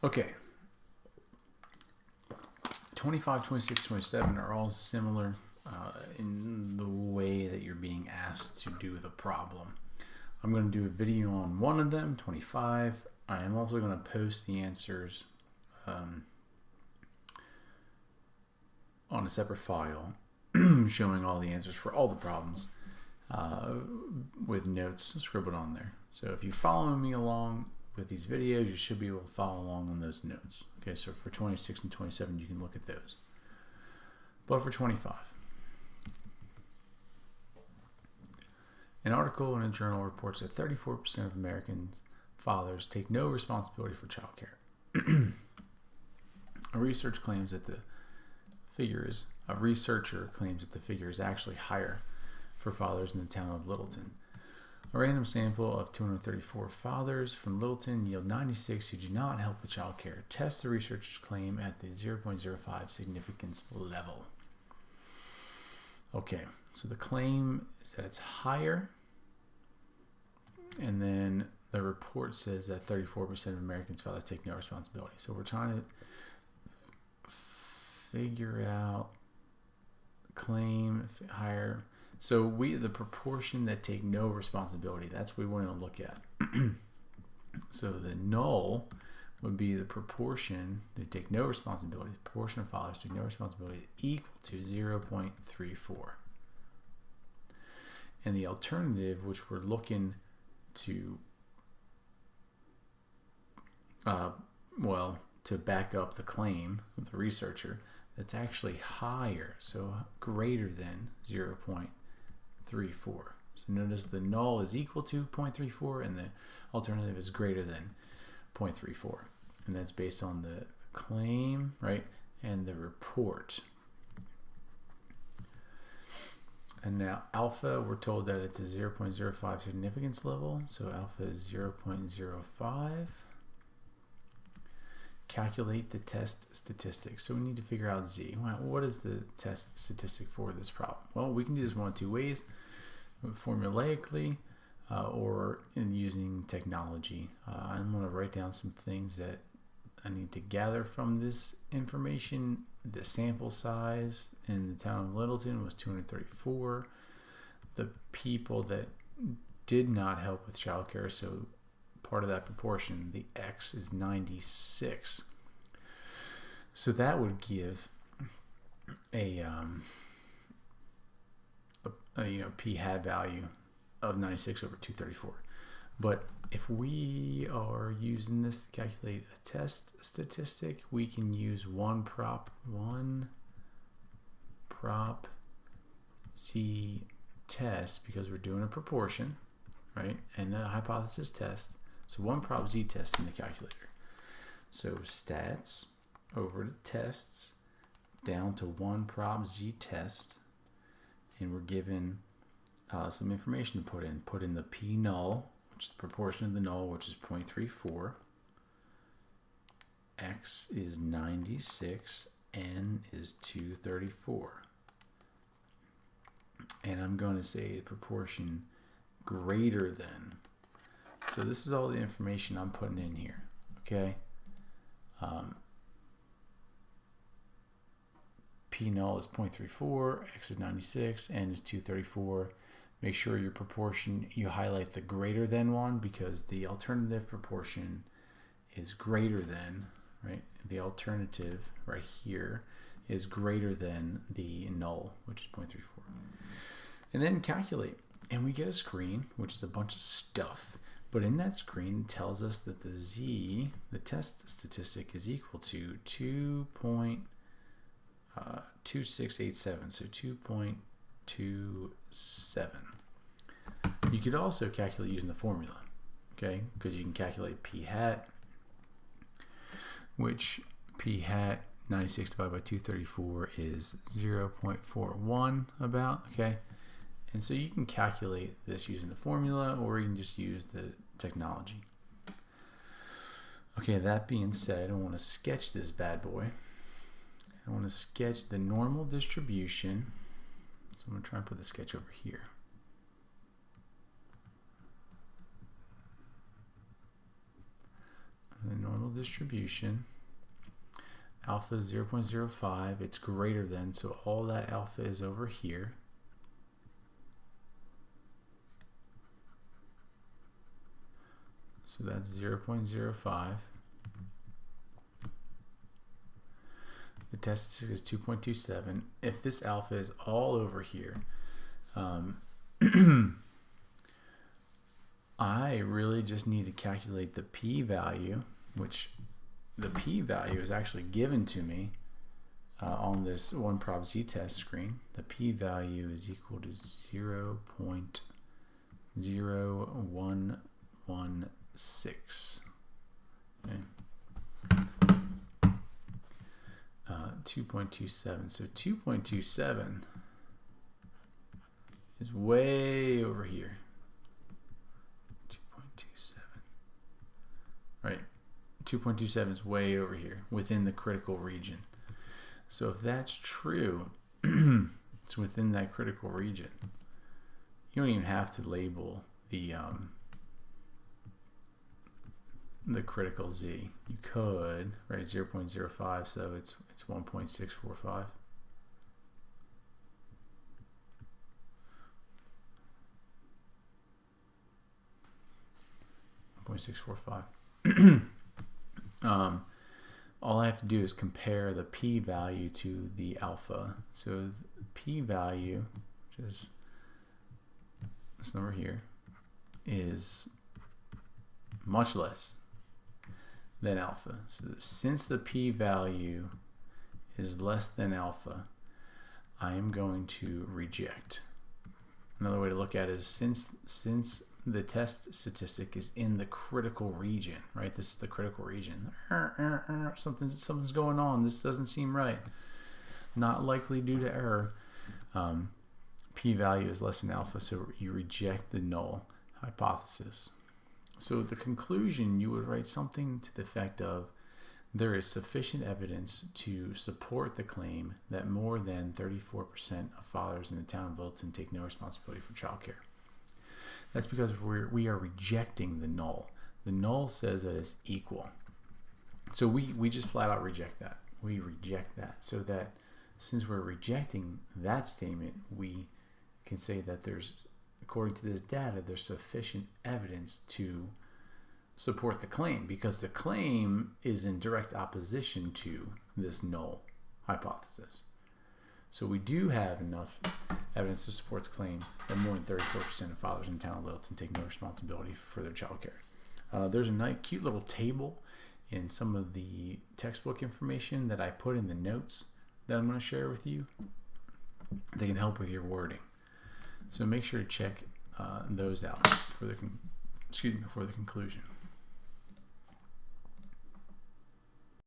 Okay. 25, 26, 27 are all similar in the way that you're being asked to do the problem. I'm going to do a video on one of them, 25. I am also going to post the answers on a separate file showing all the answers for all the problems with notes scribbled on there. So if you follow me along with these videos, you should be able to follow along on those notes. Okay, so for 26 and 27, you can look at those. But for 25, an article in a journal reports that 34% of American fathers take no responsibility for child care. A researcher claims that the figure is actually higher for fathers in the town of Littleton. A random sample of 234 fathers from Littleton yield 96 who do not help with child care. Test the researcher's claim at the 0.05 significance level. Okay, so the claim is that it's higher, and then the report says that 34% of Americans' fathers take no responsibility. So we're trying to figure out claim higher. So the proportion that take no responsibility, that's what we want to look at. So the null would be the proportion that take no responsibility. The proportion of fathers take no responsibility is equal to 0.34. And the alternative, which we're looking to to back up the claim of the researcher, that's actually higher, so greater than 0.34. So notice the null is equal to 0.34 and the alternative is greater than 0.34. And that's based on the claim, right, and the report. And now alpha, we're told that it's a 0.05 significance level, so alpha is 0.05. Calculate the test statistic. So we need to figure out Z. Well, what is the test statistic for this problem? Well, we can do this one of two ways, formulaically or in using technology. I'm going to write down some things that I need to gather from this information. The sample size in the town of Littleton was 234. The people that did not help with childcare, so part of that proportion, the X is 96. So that would give a p hat value of 96 over 234. But if we are using this to calculate a test statistic, we can use one prop Z test because we're doing a proportion, right? And a hypothesis test. So one prop Z test in the calculator. So stats over to tests down to one prop Z test, and we're given some information to put in. Put in the P null, which is the proportion of the null, which is 0.34. X is 96, N is 234. And I'm going to say the proportion greater than. So this is all the information I'm putting in here, okay? P null is 0.34, X is 96, N is 234. Make sure your proportion, you highlight the greater than one because the alternative proportion is greater than, right? The alternative right here is greater than the null, which is 0.34. And then calculate. And we get a screen, which is a bunch of stuff. But in that screen, it tells us that the Z, the test statistic, is equal to 2.2687, so 2.27. You could also calculate using the formula, okay? Because you can calculate P hat, which P hat 96 divided by 234 is 0.41 about, okay? And so you can calculate this using the formula, or you can just use the technology. Okay, that being said, I want to sketch this bad boy. I want to sketch the normal distribution. So I'm going to try and put the sketch over here. The normal distribution. Alpha is 0.05. It's greater than, so all that alpha is over here. So that's 0.05. The test statistic is 2.27. If this alpha is all over here, I really just need to calculate the p-value, which the p-value is actually given to me on this one prob z test screen. The p-value is equal to 0.0116. Okay. 2.27. So 2.27 is way over here. 2.27. Right. 2.27 is way over here within the critical region. So if that's true, it's within that critical region. You don't even have to label the critical z. You could, right, 0.05, so it's 1.645. All I have to do is compare the p-value to the alpha. So the p-value, which is this number here, is much less than alpha. So since the p-value is less than alpha, I am going to reject. Another way to look at it is since the test statistic is in the critical region, right? This is the critical region. Something's going on. This doesn't seem right. Not likely due to error. P-value is less than alpha, so you reject the null hypothesis. So the conclusion, you would write something to the effect of, there is sufficient evidence to support the claim that more than 34% of fathers in the town of Littleton take no responsibility for childcare. That's because we are rejecting the null. The null says that it's equal. So we just flat out reject that. We reject that. So that since we're rejecting that statement, we can say that there's, according to this data, there's sufficient evidence to support the claim, because the claim is in direct opposition to this null hypothesis. So we do have enough evidence to support the claim that more than 34% of fathers in the town of Littleton take no responsibility for their child care. There's a nice, cute little table in some of the textbook information that I put in the notes that I'm going to share with you. They can help with your wording. So make sure to check those out for the conclusion.